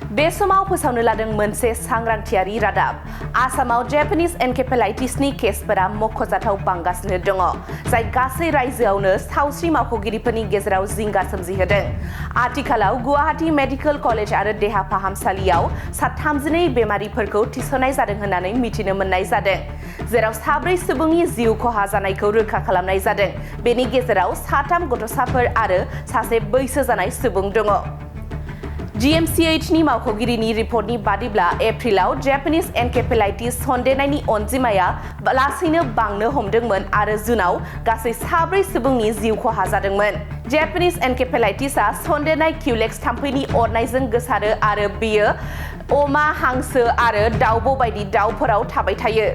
बे समाव फोसावनो लादों मोनसे सांग्रांथियारि रादाब। आसामाव जापानिज एनकेफेलाइटिसनि केसफोरा मख'जाथाव बांगासिनो दङ, जाय गासै रायजोआवनो सावस्रि मावख'गिरिफोरनि गेजेराव जिंगा सोमजिहोदों। आथिखालाव गुवाहाटी मेडिकेल कलेज आरो देहा फाहामसालियाव 32 बेमारिफोरखौ थिसननाय जादों होननानै मिथिनो मोननाय जादों, जेराव 4 सुबुंनि जिउ खहा जानायखौ रोखा खालामनाय जादों। बेनि गेजेराव 3 गथ'साफोर आरो सासे बैसो जानाय सुबुं दङ। GMCHनि मावख'गिरिनि रिपर्टनि बादिब्ला एप्रिलाव जापानिज एनकेफेलाइटिस सन्देरनायनि अनजिमाया लासैनो बांनो हमदोंमोन आरो जुनाव गासै 4 सुबुंनि जिउ खहा जादोंमोन। जापानिज एनकेफेलाइटिसआ सन्देरनाय क्युलेक्स थाम्फैनि अरनायजों गोसारो आरो बेयो अमा, हांसो आरो दाउब' बायदि दाउफोराव थाबाय थायो।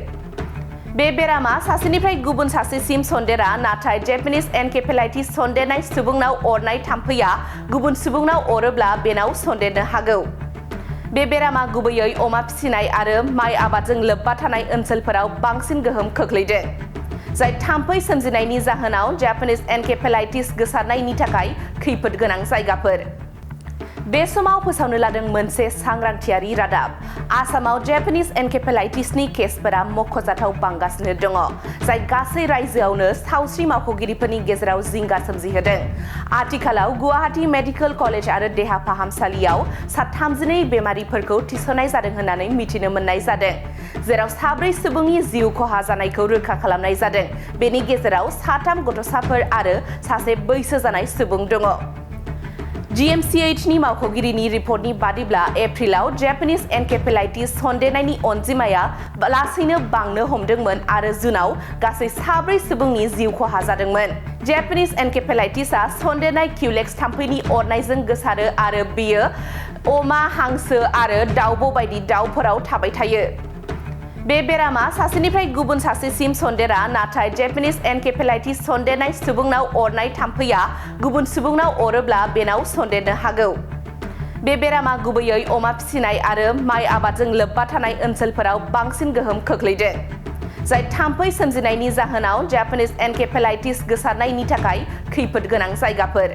बे बेरामा सासेनिफ्राय गुबुन सासेसिम सन्देरा, नाथाय जापानिज एनकेफेलाइटिस सन्देरनाय सुबुंनाव अरनाय थाम्फैया गुबुन सुबुंनाव अरोब्ला बेनाव सन्देरनो हागौ। बे बेरामा गुबैयै अमा फिसिनाय आरो माइ आबादजों लोब्बा थानाय ओनसोलफोराव बांसिन गोहोम खोख्लैदों, जाय थाम्फै सोमजिनायनि जाहोनाव जापानिज एनकेफेलाइटिस गोसारनायनि थाखाय खैफोद गोनां जायगाफोर। बे समाव फोसावनो लादों मोनसे सांग्रांथियारि रादाब। आसामाव जापानिज एनकेफेलाइटिसनि केसफोरा मख'जाथाव बांगासिनो दङ, जाय गासै रायजोआवनो सावस्रि मावख'गिरिफोरनि गेजेराव जिंगा सोमजिहोदों। आथिखालाव गुवाहाटी मेडिकेल कलेज आरो देहा फाहामसालियाव 32 बेमारिफोरखौ थिसननाय जादों होननानै मिथिनो मोननाय जादों, जेराव 4 सुबुंनि जिउ खहा जानायखौ रोखा खालामनाय जादों। बेनि गेजेराव 3 गथ'साफोर आरो सासे बैसो जानाय सुबुं दङ। GMCHनि मावख'गिरिनि रिपर्टनि बादिब्ला एप्रिलाव जापानिज एनकेफेलाइटिस सन्देरनायनि अनजिमाया लासैनो बांनो हमदोंमोन आरो जुनाव गासै 4 सुबुंनि जिउ खहा जादोंमोन। जापानिज एनकेफेलाइटिसआ सन्देरनाय क्युलेक्स थाम्फैनि अरनायजों गोसारो आरो बेयो अमा, हांसो आरो दाउब' बायदि दाउफोराव थाबाय थायो। बे बेरामा सासेनिफ्राय गुबुन सासेसिम सन्देरा, नाथाय जापानिज एनकेफेलाइटिस सन्देरनाय सुबुंनाव अरनाय थाम्फैया गुबुन सुबुंनाव अरोब्ला बेनाव सन्देरनो हागौ। बे बेरामा गुबैयै अमा फिसिनाय आरो माइ आबादजों लोब्बा थानाय ओनसोलफोराव बांसिन गोहोम खोख्लैदों, जाय थाम्फै सोमजिनायनि जाहोनाव जापानिज एनकेफेलाइटिस गोसारनायनि थाखाय खैफोद गोनां जायगाफोर।